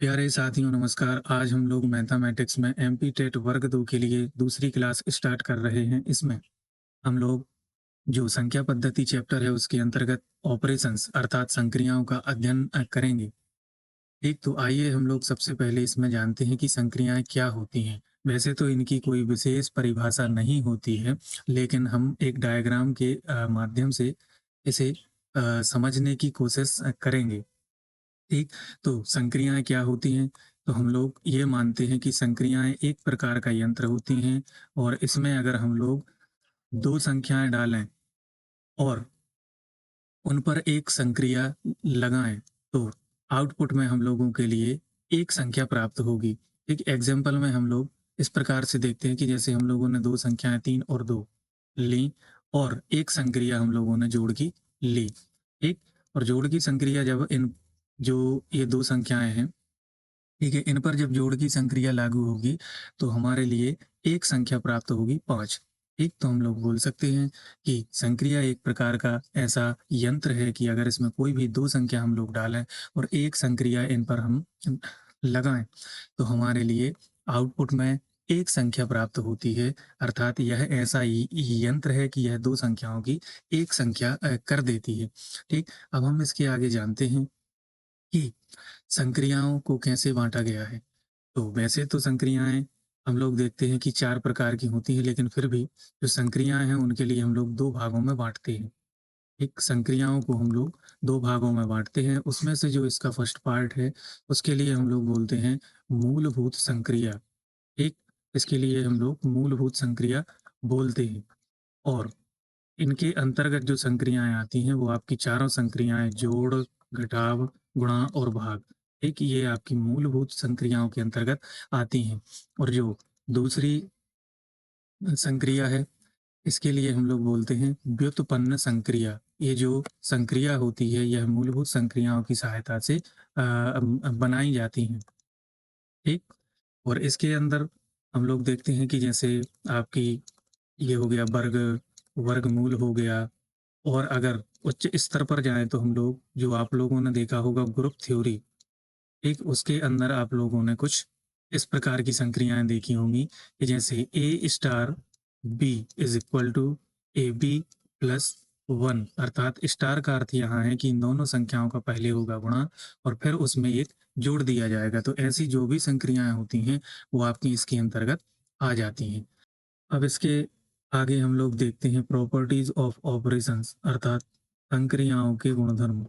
प्यारे साथियों नमस्कार। आज हम लोग मैथमेटिक्स में एमपी टेट वर्ग 2 के लिए दूसरी क्लास स्टार्ट कर रहे हैं। इसमें हम लोग जो संख्या पद्धति चैप्टर है उसके अंतर्गत ऑपरेशंस अर्थात संक्रियाओं का अध्ययन करेंगे। एक तो आइए हम लोग सबसे पहले इसमें जानते हैं कि संक्रियाएं क्या होती हैं। वैसे तो इनकी कोई विशेष परिभाषा नहीं होती है, लेकिन हम एक डायग्राम के माध्यम से इसे समझने की कोशिश करेंगे। ठीक, तो संक्रियाएँ क्या होती हैं? तो हम लोग ये मानते हैं कि संक्रियाएँ एक प्रकार का यंत्र होती हैं और इसमें अगर हम लोग 2 संख्याएँ डालें और उन पर एक संक्रिया लगाएँ, तो आउटपुट में हम लोगों के लिए एक संख्या प्राप्त होगी। एक एग्ज़ाम्पल में हम लोग इस प्रकार से देखते हैं कि जैसे हम लोगों ने 2 संख्याएँ 3 और 2 लीं और एक संक्रिया हम लोगों ने जोड़ की ली, ठीक? और जोड़ की संक्रिया जब इन जो ये 2 संख्याएँ हैं, ठीक है, इन पर जब जोड़ की संक्रिया लागू होगी तो हमारे लिए एक संख्या प्राप्त होगी 5। ठीक, तो हम लोग बोल सकते हैं कि संक्रिया एक प्रकार का ऐसा यंत्र है कि अगर इसमें कोई भी 2 संख्या हम लोग डालें और एक संक्रिया इन पर हम लगाएं तो हमारे लिए आउटपुट में एक संख्या प्राप्त होती है। अर्थात यह ऐसा यंत्र है कि यह 2 संख्याओं की एक संख्या कर देती है। ठीक, अब हम इसके आगे जानते हैं कि संक्रियाओं को कैसे बाँटा गया है। तो वैसे तो संक्रियाएँ हम लोग देखते हैं कि 4 प्रकार की होती हैं, लेकिन फिर भी जो संक्रियाएँ हैं उनके लिए हम लोग 2 भागों में बाँटते हैं। एक संक्रियाओं को हम लोग 2 भागों में बाँटते हैं, उसमें से जो इसका फर्स्ट पार्ट है, उसके लिए हम लोग बोलते हैं मूलभूत संक्रिया। एक इसके लिए हम लोग मूलभूत संक्रिया बोलते हैं और इनके अंतर्गत जो संक्रियाएँ आती हैं, वो आपकी चारों संक्रियाएँ जोड़, घटाव, गुणा और भाग। एक ये आपकी मूलभूत संक्रियाओं के अंतर्गत आती हैं और जो दूसरी संक्रिया है, इसके लिए हम लोग बोलते हैं व्युत्पन्न संक्रिया। ये जो संक्रिया होती है, यह मूलभूत संक्रियाओं की सहायता से बनाई जाती हैं, ठीक? और इसके अंदर हम लोग देखते हैं कि जैसे आपकी ये हो गया वर्गमूल हो गया और अगर उच्च स्तर पर जाएँ तो हम लोग जो आप लोगों ने देखा होगा ग्रुप थ्योरी, एक उसके अंदर आप लोगों ने कुछ इस प्रकार की संक्रियाएँ देखी होंगी कि जैसे A star B is equal to AB plus 1 अर्थात स्टार का अर्थ यहाँ है कि इन दोनों संख्याओं का पहले होगा गुणा और फिर उसमें एक जोड़ दिया जाएगा। तो ऐसी जो भी संक्रियाएँ होती हैं, वो आपकी इसके अंतर्गत आ जाती हैं। अब इसके आगे हम लोग देखते हैं प्रॉपर्टीज ऑफ ऑपरेशंस अर्थात संक्रियाओं के गुणधर्म।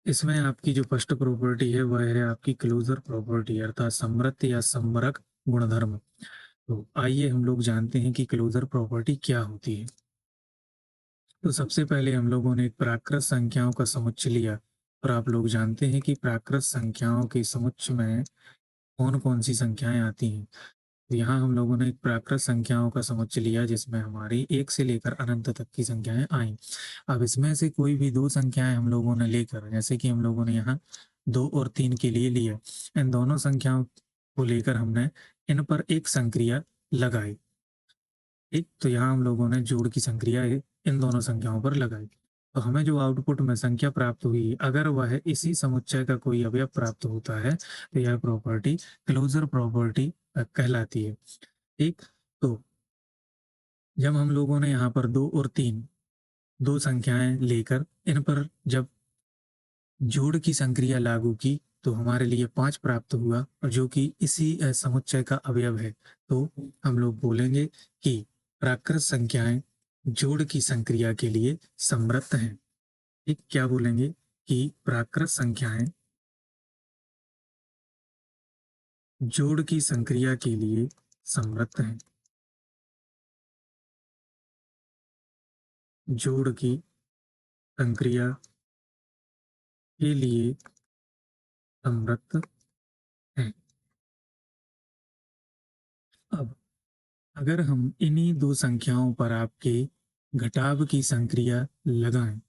इसमें आपकी जो फर्स्ट प्रॉपर्टी है वह है आपकी क्लोजर प्रॉपर्टी अर्थात समृद्ध या समरक गुणधर्म। तो आइए हम लोग जानते हैं कि क्लोजर प्रॉपर्टी क्या होती है। तो सबसे पहले हम लोगों ने एक प्राकृत संख्याओं का समुच्चय लिया और आप लोग जानते हैं कि प्राकृत संख्याओं के समुच्चय में कौन कौन सी संख्याएं आती हैं। तो यहाँ हम लोगों ने एक प्राकृत संख्याओं का समुच्चय लिया जिसमें हमारी 1 से लेकर अनंत तक की संख्याएँ आईं। अब इसमें से कोई भी 2 संख्याएँ हम लोगों ने लेकर जैसे कि हम लोगों ने यहाँ 2 और 3 के लिए लिया। इन दोनों संख्याओं को लेकर हमने इन पर एक संक्रिया लगाई। ठीक? तो यहाँ हम लोगों ने जोड़ की संक्रिया इन दोनों संख्याओं पर लगाई। तो हमें जो आउटपुट में संख्या प्राप्त हुई, अगर वह इसी समुच्चय का कोई अवयव प्राप्त होता है, तो यह प्रॉपर्टी क्लोज़र प्रॉपर्टी कहलाती है। ठीक? तो जब हम लोगों ने यहाँ पर 2 और 3 2 संख्याएँ लेकर इन पर जब जोड़ की संक्रिया लागू की, तो हमारे लिए 5 प्राप्त हुआ और जो कि इसी समुच्चय का अवयव है। तो हम लोग बोलेंगे कि प्राकृत संख्याएँ जोड़ की संक्रिया के लिए समर्थ हैं। ठीक? क्या बोलेंगे कि प्राकृत संख्याएँ जोड़ की संक्रिया के लिए समर्थ हैं। जोड़ की संक्रिया के लिए समर्थ हैं। अब अगर हम इन्हीं 2 संख्याओं पर आपके घटाव की संक्रिया लगाएँ,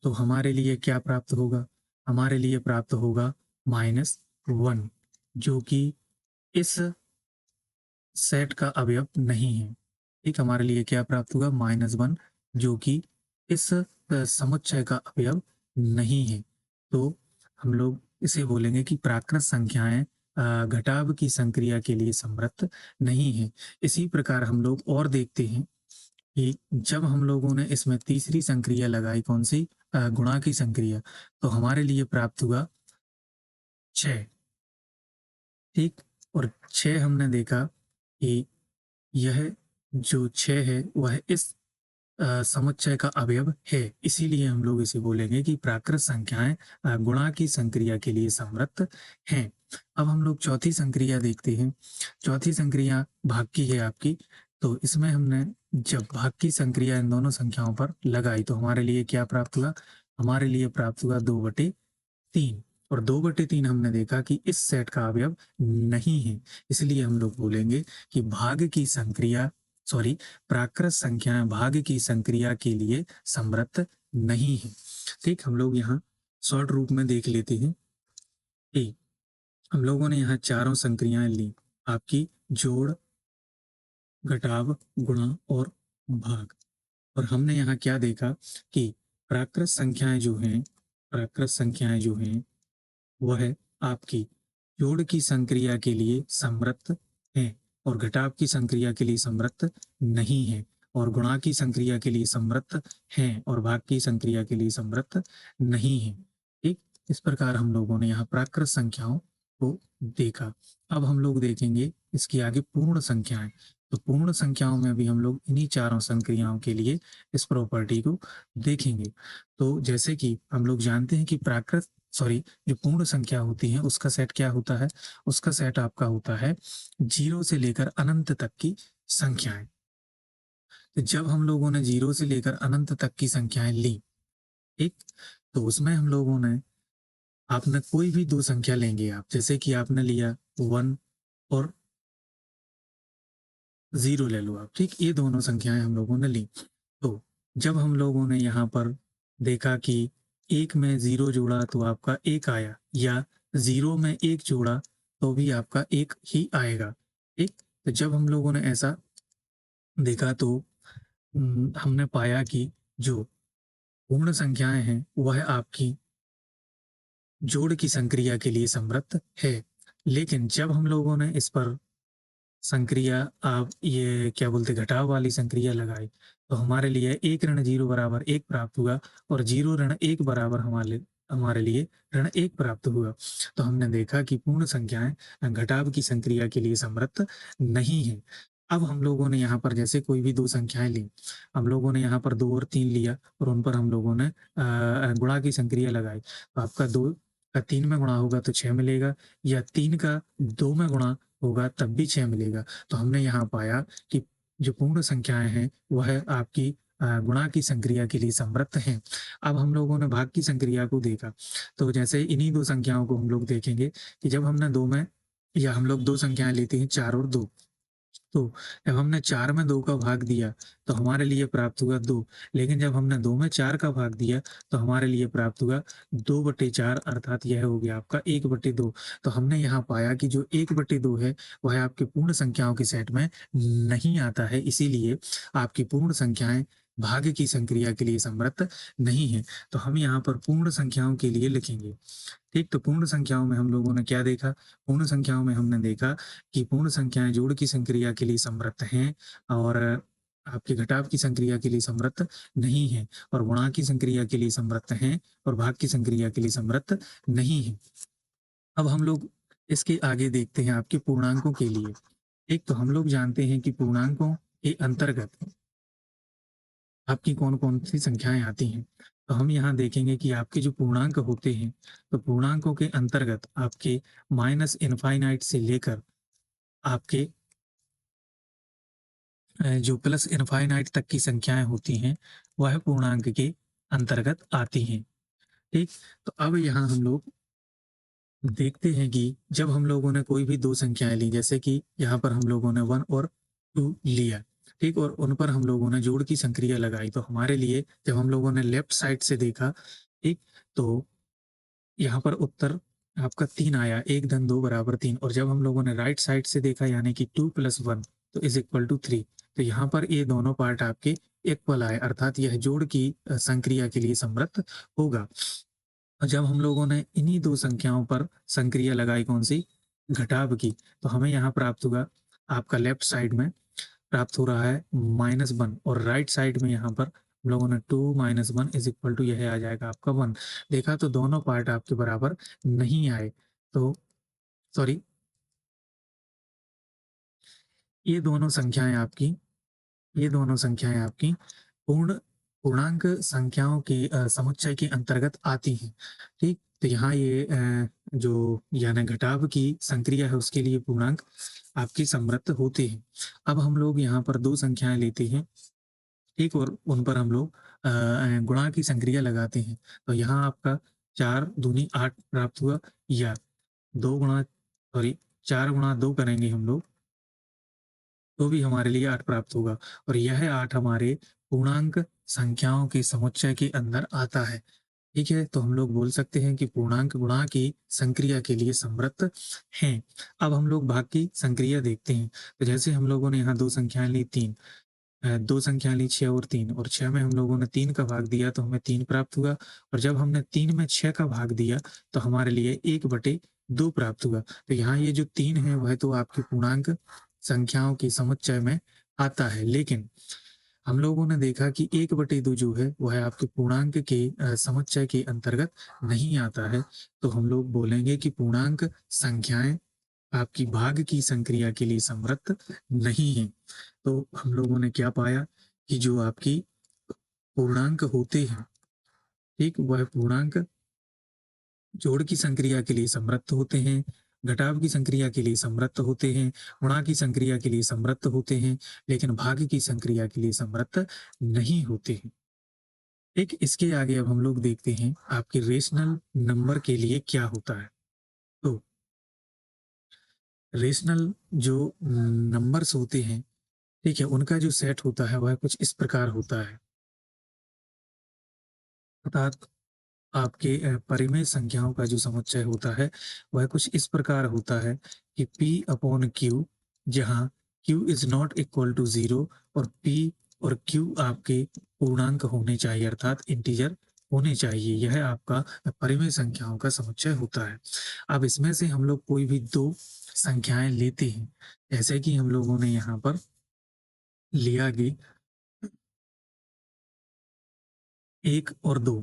तो हमारे लिए क्या प्राप्त होगा? हमारे लिए प्राप्त होगा -1 जो कि इस सेट का अवयव नहीं है। ठीक, हमारे लिए क्या प्राप्त होगा? -1 जो कि इस समुच्चय का अवयव नहीं है। तो हम लोग इसे बोलेंगे कि प्राकृत संख्याएं घटाव की संक्रिया के लिए समर्थ नहीं है। इसी प्रकार हम लोग और देखते हैं कि जब हम लोगों ने इसमें तीसरी संक्रिया लगाई, कौन सी, गुणा की संक्रिया, तो हमारे लिए प्राप्त हुआ 6। ठीक। और 6 हमने देखा कि यह जो 6 है वह इस समुच्चय का अवयव है, इसीलिए हम लोग इसे बोलेंगे कि प्राकृत संख्याएं गुणा की संक्रिया के लिए समर्थ हैं। अब हम लोग चौथी संक्रिया देखते हैं। चौथी संक्रिया भाग की है आपकी। तो इसमें हमने जब भाग की संक्रिया इन दोनों संख्याओं पर लगाई तो हमारे लिए क्या प्राप्त हुआ? हमारे लिए प्राप्त हुआ 2/3। और 2/3 हमने देखा कि इस सेट का अवयव नहीं है, इसलिए हम लोग बोलेंगे कि भाग की संक्रिया, सॉरी, प्राकृत संख्याएं भाग की संक्रिया के लिए समर्थ नहीं है। ठीक, हम लोग यहाँ शॉर्ट रूप में देख लेते हैं कि हम लोगों ने यहाँ चारों संक्रियाएं ली, आपकी जोड़, घटाव, गुणा और भाग। और हमने यहाँ क्या देखा कि प्राकृत संख्याएं जो हैं वह आपकी जोड़ की संक्रिया के लिए समर्थ है और घटाव की संक्रिया के लिए समर्थ नहीं है, और गुणा की संक्रिया के लिए समर्थ है और भाग की संक्रिया के लिए समर्थ नहीं है। ठीक, इस प्रकार हम लोगों ने यहाँ प्राकृत संख्याओं को देखा। अब हम लोग देखेंगे इसकी आगे पूर्ण संख्याएं। तो पूर्ण संख्याओं में भी हम लोग इन्हीं चारों संक्रियाओं के लिए इस प्रॉपर्टी को देखेंगे। तो जैसे कि हम लोग जानते हैं कि जो पूर्ण संख्या होती है उसका सेट क्या होता है? उसका सेट आपका होता है 0 से लेकर अनंत तक की संख्याएं। तो जब हम लोगों ने 0 से लेकर अनंत तक की संख्याएं ली, ठीक, तो उसमें हम लोगों ने, आपने कोई भी दो संख्या लेंगे आप, जैसे कि आपने लिया 1 और 0 ले लो आप, ठीक, ये दोनों संख्याएं हम लोगों ने ली। तो जब हम लोगों ने यहाँ पर देखा कि 1 में 0 जोड़ा तो आपका 1 आया, या 0 में 1 जोड़ा तो भी आपका 1 ही आएगा। ठीक, तो जब हम लोगों ने ऐसा देखा तो हमने पाया कि जो पूर्ण संख्याएं हैं वह आपकी जोड़ की संक्रिया के लिए समर्थ है। लेकिन जब हम लोगों ने इस पर संक्रिया, आप ये क्या बोलते, घटाव वाली संक्रिया लगाई, तो हमारे लिए 1 ऋण 0 बराबर 1 प्राप्त हुआ और 0 ऋण 1 बराबर हमारे हमारे लिए ऋण 1 प्राप्त हुआ। तो हमने देखा कि पूर्ण संख्याएं घटाव की संक्रिया के लिए समर्थ नहीं है। अब हम लोगों ने यहाँ पर जैसे कोई भी दो संख्याएं ली, हम लोगों ने यहाँ पर 2 और 3 लिया और उन पर हम लोगों ने गुणा की संक्रिया लगाई, तो आपका 2 का 3 में गुणा होगा तो 6 मिलेगा, या 3 का 2 में गुणा होगा तब भी 6 मिलेगा। तो हमने यहाँ पाया कि जो पूर्ण संख्याएं हैं वह आपकी गुणा की संक्रिया के लिए समर्थ हैं। अब हम लोगों ने भाग की संक्रिया को देखा, तो जैसे इन्हीं दो संख्याओं को हम लोग देखेंगे कि जब हमने दो में, या हम लोग दो संख्याएं लेते हैं 4 और 2, तो जब हमने 4 में 2 का भाग दिया तो हमारे लिए प्राप्त हुआ 2, लेकिन जब हमने 2 में 4 का भाग दिया तो हमारे लिए प्राप्त हुआ 2/4, अर्थात यह हो गया आपका 1/2। तो हमने यहाँ पाया कि जो 1/2 है वह आपके पूर्ण संख्याओं के सेट में नहीं आता है, इसीलिए आपकी पूर्ण संख्याएं भाग की संक्रिया के लिए समर्थ नहीं है। तो हम यहाँ पर पूर्ण संख्याओं के लिए लिखेंगे। ठीक, तो पूर्ण संख्याओं में हम लोगों ने क्या देखा? पूर्ण संख्याओं में हमने देखा कि पूर्ण संख्याएं जोड़ की संक्रिया के लिए समर्थ हैं और आपके घटाव की संक्रिया के लिए समर्थ नहीं है, और गुणा की संक्रिया के लिए समर्थ हैं और भाग की संक्रिया के लिए समर्थ नहीं है। अब हम लोग इसके आगे देखते हैं आपके पूर्णांकों के लिए। एक तो हम लोग जानते हैं कि पूर्णांकों के अंतर्गत आपकी कौन-कौन सी संख्याएँ आती हैं। तो हम यहाँ देखेंगे कि आपके जो पूर्णांक होते हैं, तो पूर्णांकों के अंतर्गत आपके माइनस इनफाइनाइट से लेकर आपके जो प्लस इनफाइनाइट तक की संख्याएँ होती हैं, वह पूर्णांक के अंतर्गत आती हैं। ठीक? तो अब यहाँ हम लोग देखते हैं कि जब हम लोगों ने कोई भी दो संख्याएँ ली, जैसे कि यहाँ पर हम लोगों ने 1 और 2 लिया, ठीक? और उन पर हम लोगों ने जोड़ की संक्रिया लगाई, तो हमारे लिए जब हम लोगों ने लेफ्ट साइड से देखा, ठीक? तो यहाँ पर उत्तर आपका 3 आया, 1 धन 2 बराबर 3, और जब हम लोगों ने राइट साइड से देखा यानी कि 2 + 1 तो इज़ इक्वल टू 3, तो यहाँ पर ये दोनों पार्ट आपके इक्वल आए, अर्थात यह जोड़ की संक्रिया के लिए समर्थ होगा। और जब हम लोगों ने इन्हीं दो संख्याओं पर संक्रिया लगाई, कौन सी, घटाव की, तो हमें यहाँ प्राप्त होगा, आपका लेफ्ट साइड में प्राप्त हो रहा है -1 और राइट साइड में यहाँ पर हम लोगों ने 2 - 1 इज इक्वल टू यह आ जाएगा आपका 1। देखा तो दोनों पार्ट आपके बराबर नहीं आए, तो सॉरी, ये दोनों संख्याएं आपकी ये दोनों संख्याएं आपकी पूर्ण पूर्णांक संख्याओं के समुच्चय के अंतर्गत आती हैं। ठीक, तो यहाँ ये जो यानी घटाव की संक्रिया है उसके लिए पूर्णांक आपकी समृद्ध होते हैं। अब हम लोग यहाँ पर दो संख्याएं लेते हैं, ठीक, और उन पर हम लोग गुणा की संक्रिया लगाते हैं। तो यहाँ आपका 4 दूनी 8 प्राप्त हुआ, या 2 गुणा सॉरी 4 गुणा 2 करेंगे हम लोग, तो भी हमारे लिए 8 प्राप्त होगा, और यह 8 हमारे पूर्णांक संख्याओं के समुच्चय के अंदर आता है। ठीक है, तो हम लोग बोल सकते हैं कि पूर्णांक गुणा की संक्रिया के लिए समर्थ हैं। अब हम लोग भाग की संक्रिया देखते हैं। तो जैसे हम लोगों ने यहाँ दो संख्याएं ली, दो संख्या ली 6 और 3, और 6 में हम लोगों ने 3 का भाग दिया तो हमें 3 प्राप्त हुआ, और जब हमने 3 में 6 का भाग दिया तो हमारे लिए 1/2 प्राप्त हुआ। तो यहाँ ये जो 3 है वह तो आपकी पूर्णांक संख्याओं के समुच्चय में आता है, लेकिन हम लोगों ने देखा कि 1/2 जो है वह आपके पूर्णांक के समुच्चय के अंतर्गत नहीं आता है। तो हम लोग बोलेंगे कि पूर्णांक संख्याएं आपकी भाग की संक्रिया के लिए समर्थ नहीं है। तो हम लोगों ने क्या पाया कि जो आपकी पूर्णांक होते हैं, ठीक, वह पूर्णांक जोड़ की संक्रिया के लिए समर्थ होते हैं, घटाव की संक्रिया के लिए समर्थ होते हैं, गुणा की संक्रिया के लिए समर्थ होते हैं, लेकिन भाग की संक्रिया के लिए समर्थ नहीं होते हैं। ठीक, इसके आगे अब हम लोग देखते हैं आपके रेशनल नंबर के लिए क्या होता है। तो रेशनल जो नंबर्स होते हैं, ठीक है, उनका जो सेट होता है वह कुछ इस प्रकार होता है, अर्थात आपके परिमेय संख्याओं का जो समुच्चय होता है वह कुछ इस प्रकार होता है कि P/Q, जहाँ Q is not equal to 0 और P और Q आपके पूर्णांक होने चाहिए, अर्थात इंटीजर होने चाहिए। यह आपका परिमेय संख्याओं का समुच्चय होता है। अब इसमें से हम लोग कोई भी दो संख्याएं लेते हैं, जैसे कि हम लोगों ने यहाँ पर लिया कि 1 और 2,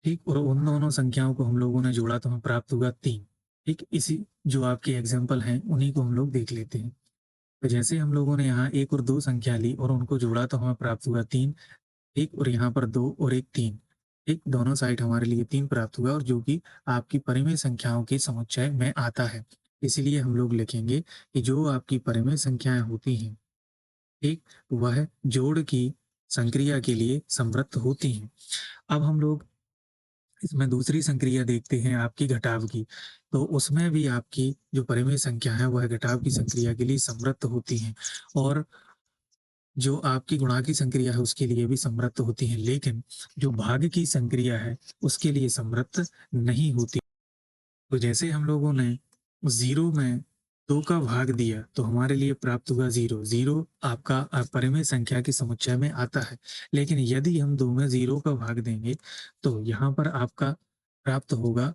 ठीक, और उन दोनों संख्याओं को हम लोगों ने जोड़ा तो हमें प्राप्त हुआ 3। ठीक, इसी जो आपके एग्जाम्पल हैं उन्हीं को हम लोग देख लेते हैं। तो जैसे हम लोगों ने यहाँ 1 और 2 संख्या ली और उनको जोड़ा तो हमें प्राप्त हुआ 3, ठीक, और यहाँ पर 2 और 1 3, ठीक, दोनों साइड हमारे लिए 3 प्राप्त हुआ, और जो कि आपकी परिमेय संख्याओं के समुच्चय में आता है। इसीलिए हम लोग लिखेंगे कि जो आपकी परिमेय संख्याएं होती हैं, ठीक, वह जोड़ की संक्रिया के लिए समर्थ होती हैं। अब हम लोग इसमें दूसरी संक्रिया देखते हैं आपकी घटाव की। तो उसमें भी आपकी जो परिमेय संख्या है वह घटाव की संक्रिया के लिए समर्थ होती हैं, और जो आपकी गुणा की संक्रिया है उसके लिए भी समर्थ होती हैं, लेकिन जो भाग की संक्रिया है उसके लिए समर्थ नहीं होती। तो जैसे हम लोगों ने 0 में 2 का भाग दिया तो हमारे लिए प्राप्त हुआ 0। 0 आपका परिमेय संख्या के समुच्चय में आता है, लेकिन यदि हम 2 में 0 का भाग देंगे तो यहाँ पर आपका प्राप्त होगा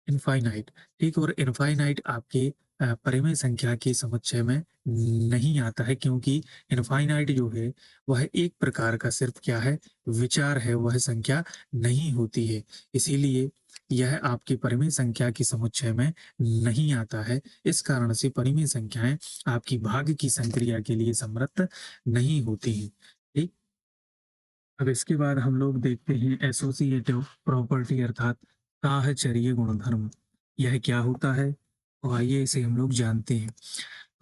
इनफाइनाइट, ठीक, और इनफाइनाइट आपके परिमेय संख्या के समुच्चय में नहीं आता है, क्योंकि इनफाइनाइट जो है वह एक प्रकार का सिर्फ क्या है, विचार है, वह संख्या नहीं होती है। इसीलिए यह आपकी परिमेय संख्या के समुच्चय में नहीं आता है। इस कारण से परिमेय संख्याएं आपकी भाग की संक्रिया के लिए समर्थ नहीं होती हैं। ठीक, अब इसके बाद हम लोग देखते हैं एसोसिएटिव प्रॉपर्टी, अर्थात साहचर्य गुणधर्म। यह क्या होता है, तो आइए इसे हम लोग जानते हैं।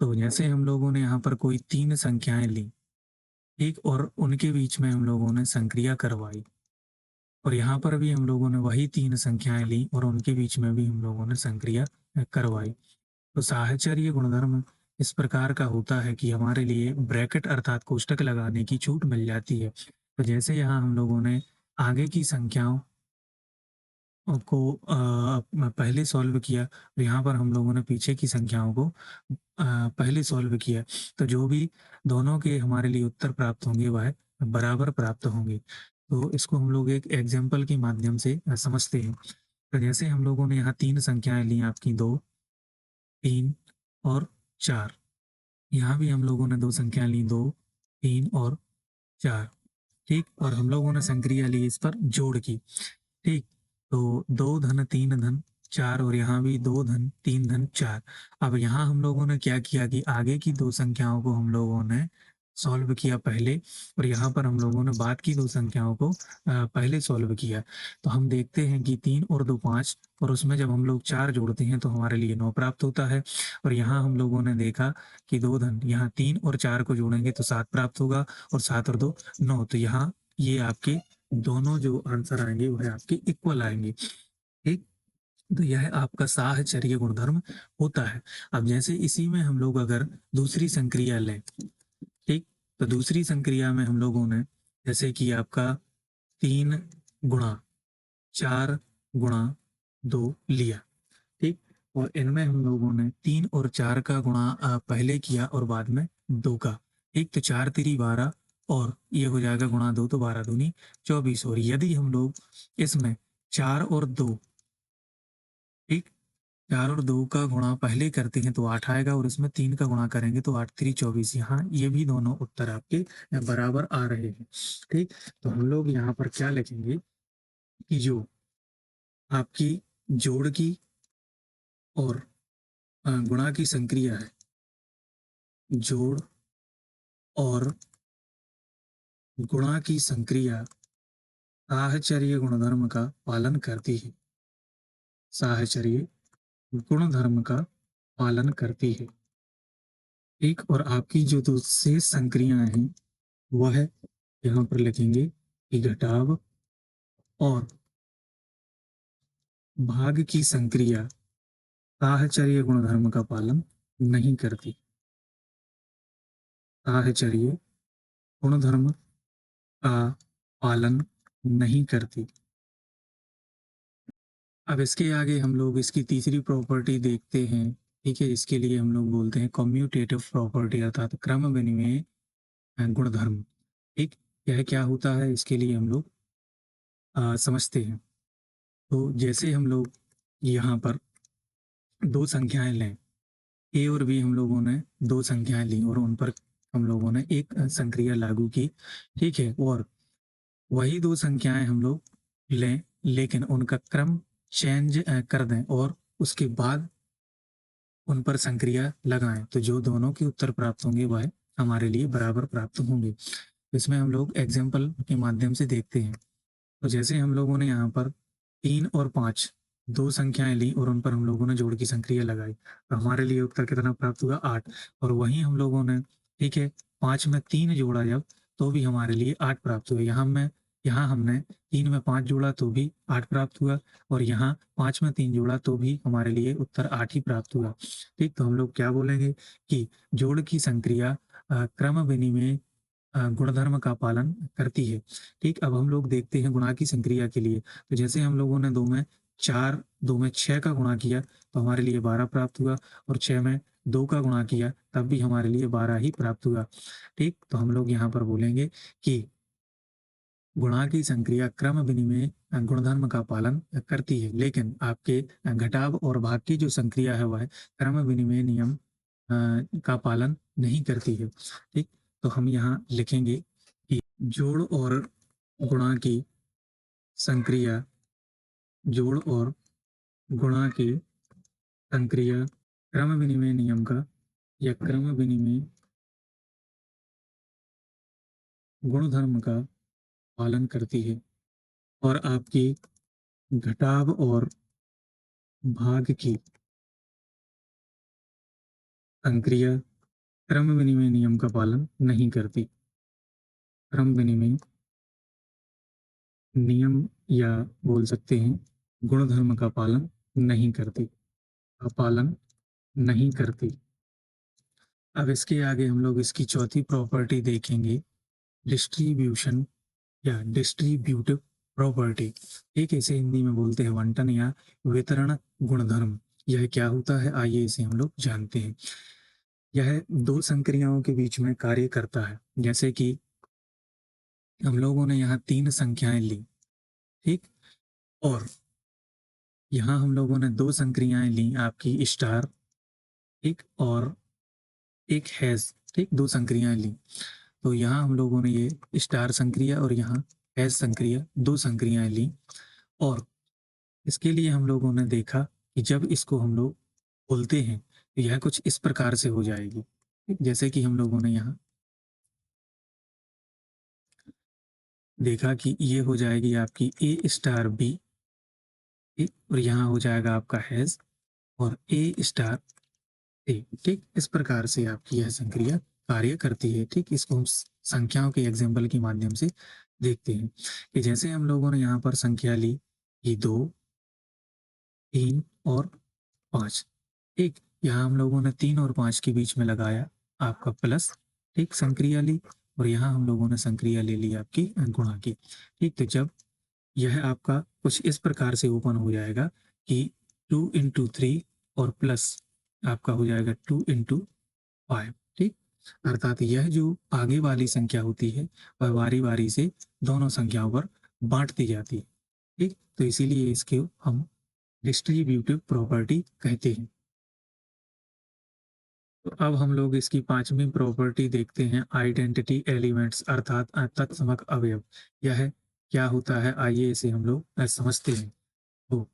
तो जैसे हम लोगों ने यहाँ पर कोई 3 संख्याएं ली, ठीक, और उनके बीच में हम लोगों ने संक्रिया करवाई, और यहाँ पर भी हम लोगों ने वही 3 संख्याएं ली और उनके बीच में भी हम लोगों ने संक्रिया करवाई। तो साहचर्य गुणधर्म इस प्रकार का होता है कि हमारे लिए ब्रैकेट अर्थात कोष्टक लगाने की छूट मिल जाती है। तो जैसे यहाँ हम लोगों ने आगे की संख्याओं को पहले सॉल्व किया, तो यहाँ पर हम लोगों ने पीछे की संख्याओं को पहले सॉल्व किया, तो जो भी दोनों के हमारे लिए उत्तर प्राप्त होंगे वह बराबर प्राप्त होंगे। तो इसको हम लोग एक एग्जाम्पल के माध्यम से समझते हैं। तो जैसे हम लोगों ने यहाँ तीन संख्याएं ली आपकी, 2, 3 और 4। यहाँ भी हम लोगों ने दो संख्या ली, 2, 3 और 4। ठीक, और हम लोगों ने संक्रिया ली इस पर जोड़ की। ठीक, तो 2 धन 3 धन 4, और यहाँ भी 2 धन 3 धन 4। अब यहाँ हम लोगों ने क्या किया कि आगे की दो संख्याओं को हम लोगों ने सॉल्व किया पहले, और यहाँ पर हम लोगों ने बाद की दो संख्याओं को पहले सॉल्व किया। तो हम देखते हैं कि 3 और 2 5, और उसमें जब हम लोग 4 जोड़ते हैं तो हमारे लिए 9 प्राप्त होता है। और यहाँ हम लोगों ने देखा कि 2 धन, यहाँ 3 और 4 को जोड़ेंगे तो 7 प्राप्त होगा, और 7 और 2 9। तो यहाँ ये आपके दोनों जो आंसर आएंगे वह आपके इक्वल आएंगे। ठीक, तो यह आपका साहचर्य गुणधर्म होता है। अब जैसे इसी में हम लोग अगर दूसरी संक्रिया लें, ठीक, तो दूसरी संक्रिया में हम लोगों ने जैसे कि आपका 3 गुणा 4 गुणा 2 लिया। ठीक, और इनमें हम लोगों ने 3 और 4 का गुणा पहले किया और बाद में 2 का। ठीक, तो 4 तिरी 12, और ये हो जाएगा गुणा 2, तो 12 दूनी 24। और यदि हम लोग इसमें 4 और 2, ठीक, 4 और 2 का गुणा पहले करते हैं तो 8 आएगा, और इसमें 3 का गुणा करेंगे तो 8 3 24। यहाँ ये भी दोनों उत्तर आपके बराबर आ रहे हैं। ठीक, तो हम लोग यहाँ पर क्या लिखेंगे कि जो आपकी जोड़ की और गुणा की संक्रिया है, जोड़ और गुणा की संक्रिया साहचर्य गुणधर्म का पालन करती है। साहचर्य गुणधर्म का पालन करती है। ठीक, और आपकी जो दो शेष संक्रियाएं हैं वह यहाँ पर लिखेंगे कि घटाव और भाग की संक्रिया साहचर्य गुणधर्म का पालन नहीं करती। साहचर्य गुणधर्म का पालन नहीं करती। अब इसके आगे हम लोग इसकी तीसरी प्रॉपर्टी देखते हैं। ठीक है, इसके लिए हम लोग बोलते हैं कम्यूटेटिव प्रॉपर्टी, अर्थात क्रम विनिमय गुणधर्म। ठीक, यह क्या होता है इसके लिए हम लोग समझते हैं। तो जैसे हम लोग यहाँ पर दो संख्याएं लें, ए और बी, हम लोगों ने दो संख्याएं ली और उन पर हम लोगों ने एक संक्रिया लागू की। ठीक है, और वही दो संख्याएं हम लोग लें, लेकिन उनका क्रम चेंज कर दें और उसके बाद उन पर संक्रिया लगाएं, तो जो दोनों के उत्तर प्राप्त होंगे वह हमारे लिए बराबर प्राप्त होंगे। इसमें हम लोग एग्जाम्पल के माध्यम से देखते हैं। तो जैसे हम लोगों ने यहाँ पर 3 और 5 दो संख्याएं ली और उन पर हम लोगों ने जोड़ की संक्रिया लगाई, तो हमारे लिए उत्तर कितना प्राप्त हुआ, 8। और वहीं हम लोगों ने, ठीक है, 5 में 3 जोड़ा जब, तो भी हमारे लिए 8 प्राप्त हुआ। यहाँ हमने 3 में 5 जोड़ा तो भी 8 प्राप्त हुआ, और यहाँ 5 में 3 जोड़ा तो भी हमारे लिए उत्तर 8 ही प्राप्त हुआ। ठीक, तो हम लोग क्या बोलेंगे कि जोड़ की संक्रिया क्रम विनिमय गुणधर्म का पालन करती है। ठीक, अब हम लोग देखते हैं गुणा की संक्रिया के लिए। तो जैसे हम लोगों ने 2 में 4, 2 में 6 का गुणा किया तो हमारे लिए 12 प्राप्त हुआ, और 6 में 2 का गुणा किया तब भी हमारे लिए 12 ही प्राप्त हुआ। ठीक, तो हम लोग यहाँ पर बोलेंगे कि गुणा की संक्रिया क्रम विनिमय गुणधर्म का पालन करती है, लेकिन आपके घटाव और भाग की जो संक्रिया है वह क्रम विनिमय नियम का पालन नहीं करती है। ठीक, तो हम यहाँ लिखेंगे कि जोड़ और गुणा की संक्रिया, जोड़ और गुणा की संक्रिया क्रम विनिमय नियम का या क्रम विनिमय गुणधर्म का पालन करती है, और आपकी घटाव और भाग की संक्रिया क्रम विनिमय नियम का पालन नहीं करती। क्रम विनिमय नियम या बोल सकते हैं गुणधर्म का पालन नहीं करती, का पालन नहीं करती। अब इसके आगे हम लोग इसकी चौथी प्रॉपर्टी देखेंगे, डिस्ट्रीब्यूशन या डिस्ट्रीब्यूटिव प्रॉपर्टी। एक ऐसे हिंदी में बोलते हैं बंटन या वितरण गुणधर्म। यह क्या होता है, आइए इसे हम लोग जानते हैं। यह दो संक्रियाओं के बीच में कार्य करता है। जैसे कि हम लोगों ने यहाँ 3 संख्याएं ली, ठीक? और यहाँ हम लोगों ने 2 संक्रियाएं ली आपकी स्टार, ठीक? और एक हैश, ठीक? 2 संक्रियाएं ली। तो यहाँ हम लोगों ने ये स्टार संक्रिया और यहाँ हैश संक्रिया 2 संक्रियाएं ली, और इसके लिए हम लोगों ने देखा कि जब इसको हम लोग खोलते हैं तो यह कुछ इस प्रकार से हो जाएगी, ठीक? जैसे कि हम लोगों ने यहाँ देखा कि ये हो जाएगी आपकी ए स्टार बी, ठीक? और यहाँ हो जाएगा आपका हैश और ए स्टार ए, ठीक? इस प्रकार से आपकी यह संक्रिया कार्य करती है, ठीक? इसको हम संख्याओं के एग्जाम्पल के माध्यम से देखते हैं कि जैसे हम लोगों ने यहाँ पर संख्या ली कि 2, 3 और 5, ठीक? यहाँ हम लोगों ने 3 और 5 के बीच में लगाया आपका प्लस, ठीक? संक्रिया ली, और यहाँ हम लोगों ने संक्रिया ले ली आपकी गुणा की, ठीक? तो जब यह आपका कुछ इस प्रकार से ओपन हो जाएगा कि 2 इंटू 3 और प्लस आपका हो जाएगा 2 इंटू 5, ठीक? अर्थात यह जो आगे वाली संख्या होती है वह बारी बारी से दोनों संख्याओं पर बांटती जाती है, ठीक? तो इसीलिए इसके हम डिस्ट्रीब्यूटिव प्रॉपर्टी कहते हैं। तो अब हम लोग इसकी 5वीं प्रॉपर्टी देखते हैं, आइडेंटिटी एलिमेंट्स अर्थात तत्समक अवयव। यह क्या होता है, आइए इसे हम लोग समझते हैं। तो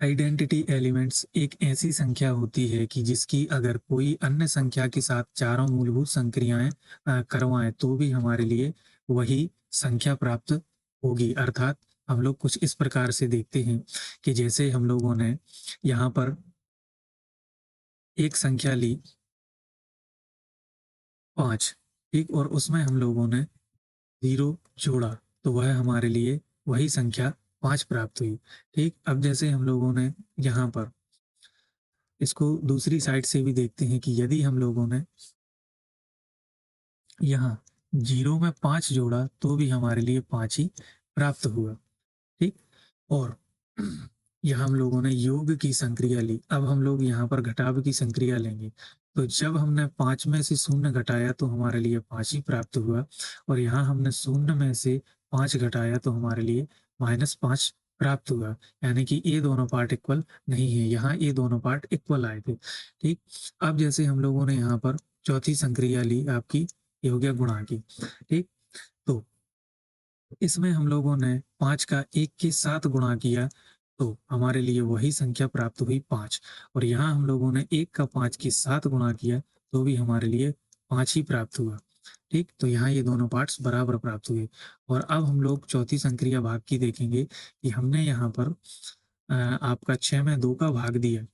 आइडेंटिटी एलिमेंट्स एक ऐसी संख्या होती है कि जिसकी अगर कोई अन्य संख्या के साथ चारों मूलभूत संक्रियाएं करवाएं तो भी हमारे लिए वही संख्या प्राप्त होगी। अर्थात हम लोग कुछ इस प्रकार से देखते हैं कि जैसे हम लोगों ने यहाँ पर एक संख्या ली 5, ठीक? और उसमें हम लोगों ने 0 जोड़ा तो वह हमारे लिए वही संख्या 5 प्राप्त हुई, ठीक? अब जैसे हम लोगों ने यहाँ पर इसको दूसरी साइड से भी देखते हैं कि यदि हम लोगों ने यहाँ 0 में 5 जोड़ा तो भी हमारे लिए 5 ही प्राप्त हुआ, ठीक? और यहाँ हम लोगों ने योग की संक्रिया ली। अब हम लोग यहाँ पर घटाव की संक्रिया लेंगे। तो जब हमने 5 में से 0 घटाया तो हमारे लिए 5 ही प्राप्त हुआ, और यहाँ हमने 0 में से 5 घटाया तो हमारे लिए -5 प्राप्त हुआ। यानी कि ये दोनों पार्ट इक्वल नहीं है, यहाँ ये दोनों पार्ट इक्वल आए थे, ठीक? अब जैसे हम लोगों ने यहाँ पर चौथी संक्रिया ली आपकी, ये हो गया गुणा की, ठीक? तो इसमें हम लोगों ने 5 का 1 के साथ गुणा किया तो हमारे लिए वही संख्या प्राप्त हुई 5, और यहाँ हम लोगों ने 1 का 5 के साथ गुणा किया तो भी हमारे लिए 5 ही प्राप्त हुआ, ठीक? तो यहाँ ये दोनों पार्ट्स बराबर प्राप्त हुए। और अब हम लोग चौथी संक्रिया भाग की देखेंगे कि हमने यहाँ पर आपका 6 में 2 का भाग दिया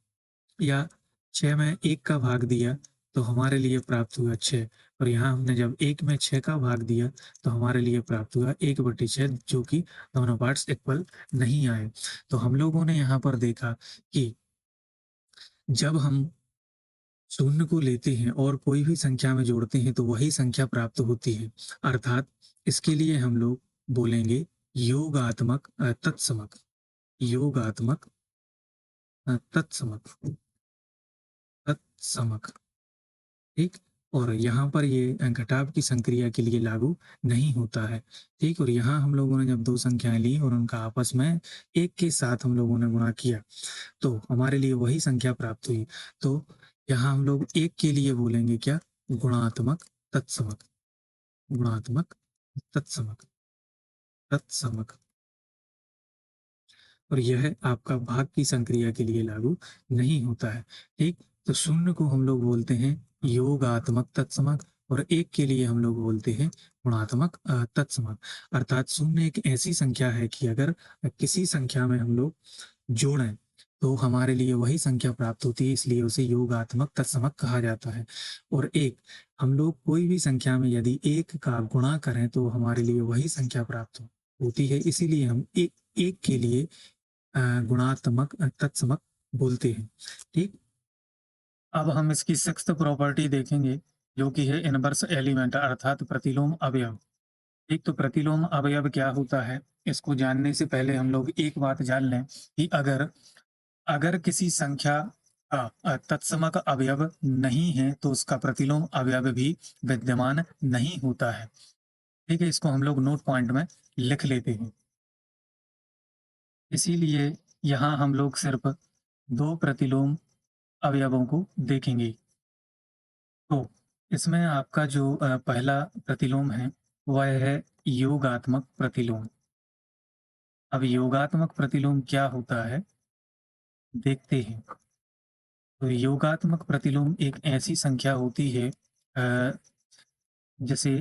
या 6 में 1 का भाग दिया तो हमारे लिए प्राप्त हुआ 6, और यहाँ हमने जब 1 में 6 का भाग दिया तो हमारे लिए प्राप्त हुआ 1/6, जो कि दोनों पार्ट्स इक्वल नहीं आए। तो हम लोगों ने यहाँ पर देखा कि जब हम शून्य को लेते हैं और कोई भी संख्या में जोड़ते हैं तो वही संख्या प्राप्त होती है। अर्थात इसके लिए हम लोग बोलेंगे योगात्मक तत्समक, योगात्मक तत्समक, तत्समक, ठीक? और यहाँ पर ये घटाव की संक्रिया के लिए लागू नहीं होता है, ठीक? और यहाँ हम लोगों ने जब 2 संख्याएं ली और उनका आपस में 1 के साथ हम लोगों ने गुणा किया तो हमारे लिए वही संख्या प्राप्त हुई। तो यहाँ हम लोग 1 के लिए बोलेंगे क्या, गुणात्मक तत्समक, गुणात्मक तत्समक, तत्समक। और यह आपका भाग की संक्रिया के लिए लागू नहीं होता है, ठीक? तो शून्य को हम लोग बोलते हैं योगात्मक तत्समक, और 1 के लिए हम लोग बोलते हैं गुणात्मक तत्समक। अर्थात शून्य एक ऐसी संख्या है कि अगर किसी संख्या में हम लोग जोड़ें तो हमारे लिए वही संख्या प्राप्त होती है, इसलिए उसे योगात्मक तत्समक कहा जाता है। और 1, हम लोग कोई भी संख्या में यदि 1 का गुणा करें तो हमारे लिए वही संख्या प्राप्त होती है, इसीलिए हम एक के लिए गुणात्मक तत्समक बोलते हैं, ठीक? अब हम इसकी 6th प्रॉपर्टी देखेंगे जो कि है इनवर्स एलिमेंट अर्थात प्रतिलोम अवयव, ठीक? तो प्रतिलोम अवयव क्या होता है, इसको जानने से पहले हम लोग एक बात जान लें कि अगर अगर किसी संख्या का तत्समक अवयव नहीं है तो उसका प्रतिलोम अवयव भी विद्यमान नहीं होता है, ठीक है, इसको हम लोग नोट पॉइंट में लिख लेते हैं। इसीलिए यहाँ हम लोग सिर्फ 2 प्रतिलोम अवयवों को देखेंगे। तो इसमें आपका जो पहला प्रतिलोम है, वह है योगात्मक प्रतिलोम। अब योगात्मक प्रतिलोम क्या होता है, देखते हैं। तो योगात्मक प्रतिलोम एक ऐसी संख्या होती है जैसे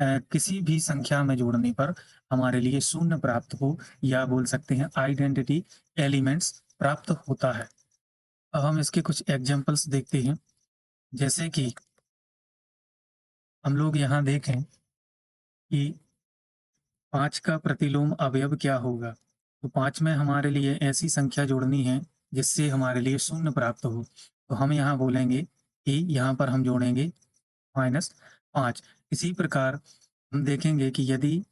किसी भी संख्या में जोड़ने पर हमारे लिए शून्य प्राप्त हो, या बोल सकते हैं आइडेंटिटी एलिमेंट्स प्राप्त होता है। अब हम इसके कुछ एग्जांपल्स देखते हैं, जैसे कि हम लोग यहाँ देखें कि 5 का प्रतिलोम अवयव क्या होगा। तो 5 में हमारे लिए ऐसी संख्या जोड़नी है जिससे हमारे लिए शून्य प्राप्त हो। तो हम यहाँ बोलेंगे कि यहाँ पर हम जोड़ेंगे -5। इसी प्रकार हम देखेंगे कि यदि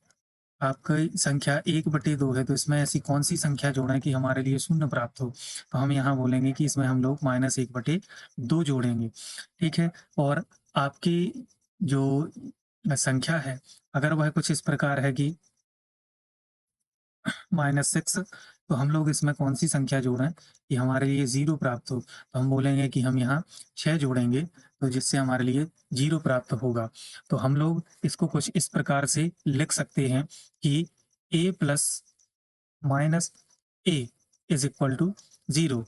आपकी संख्या 1/2 है, तो इसमें ऐसी कौन-सी संख्या जोड़ें कि हमारे लिए शून्य प्राप्त हो? तो हम यहाँ बोलेंगे कि इसमें हम लोग -1/2 जोड़ेंगे, ठीक है? और आपकी जो संख्या है, अगर वह कुछ इस प्रकार है कि -6, तो हम लोग इसमें कौन-सी संख्या जोड़ें कि हमारे लिए 0 प्राप्त हो? तो हम बोलेंगे कि हम यहाँ 6 जोड़ेंगे, तो जिससे हमारे लिए 0 प्राप्त होगा। तो हम लोग इसको कुछ इस प्रकार से लिख सकते हैं कि a plus minus a is equal to 0।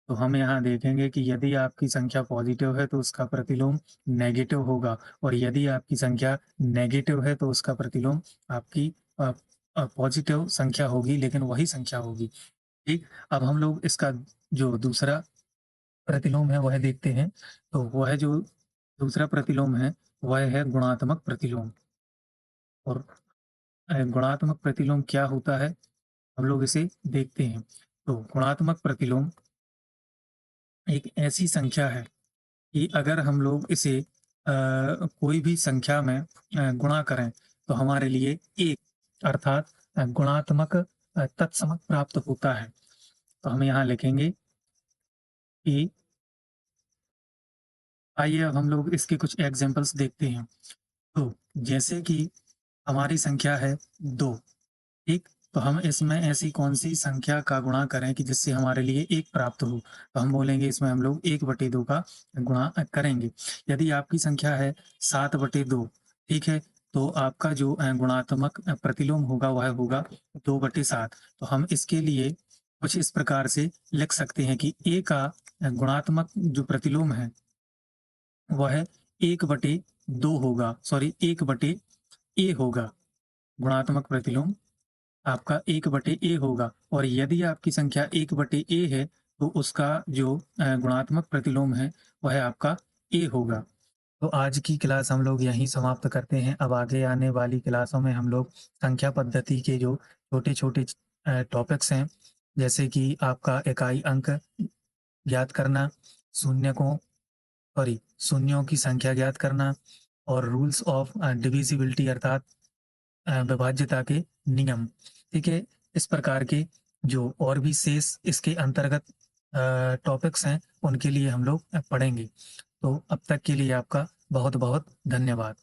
तो हम यहाँ देखेंगे कि यदि आपकी संख्या पॉजिटिव है तो उसका प्रतिलोम नेगेटिव होगा, और यदि आपकी संख्या नेगेटिव है तो उसका प्रतिलोम आपकी पॉजिटिव संख्या होगी, लेकिन वही संख्या होगी। ठीक, अब हम लोग इसका जो दूसरा प्रतिलोम है वह देखते हैं। तो वह जो दूसरा प्रतिलोम है, वह है गुणात्मक प्रतिलोम। और गुणात्मक प्रतिलोम क्या होता है, हम लोग इसे देखते हैं। तो गुणात्मक प्रतिलोम एक ऐसी संख्या है कि अगर हम लोग इसे कोई भी संख्या में गुणा करें, तो हमारे लिए 1 अर्थात गुणात्मक तत्समक प्राप्त होता है। तो हम यहाँ लिखेंगे कि आइए अब हम लोग इसके कुछ एग्जांपल्स देखते हैं। तो जैसे कि हमारी संख्या है 2, ठीक? तो हम इसमें ऐसी कौन-सी संख्या का गुणा करें कि जिससे हमारे लिए 1 प्राप्त हो? तो हम बोलेंगे इसमें हम लोग 1/2 का गुणा करेंगे। यदि आपकी संख्या है 7/2, ठीक है? तो आपका जो गुणात्मक प्रतिलोम होगा वह होगा 2/7। तो हम इसके लिए कुछ इस प्रकार से लिख सकते हैं कि a का गुणात्मक जो प्रतिलोम है, वह 1/2 होगा, सॉरी 1/a होगा। गुणात्मक प्रतिलोम आपका 1/a होगा, और यदि आपकी संख्या 1/a है, तो उसका जो गुणात्मक प्रतिलोम है, वह आपका a होगा। तो आज की क्लास हम लोग यहीं समाप्त करते हैं। अब आगे आने वाली क्लासों में हम लोग संख्या पद्धति के जो छोटे-छोटे टॉपिक्स हैं, जैसे कि आपका इकाई अंक ज्ञात करना, शून्य को शून्यों की संख्या ज्ञात करना, और रूल्स ऑफ डिविजिबिलिटी अर्थात विभाज्यता के नियम, ठीक है? इस प्रकार के जो और भी शेष इसके अंतर्गत टॉपिक्स हैं, उनके लिए हम लोग पढ़ेंगे। तो अब तक के लिए आपका बहुत-बहुत धन्यवाद।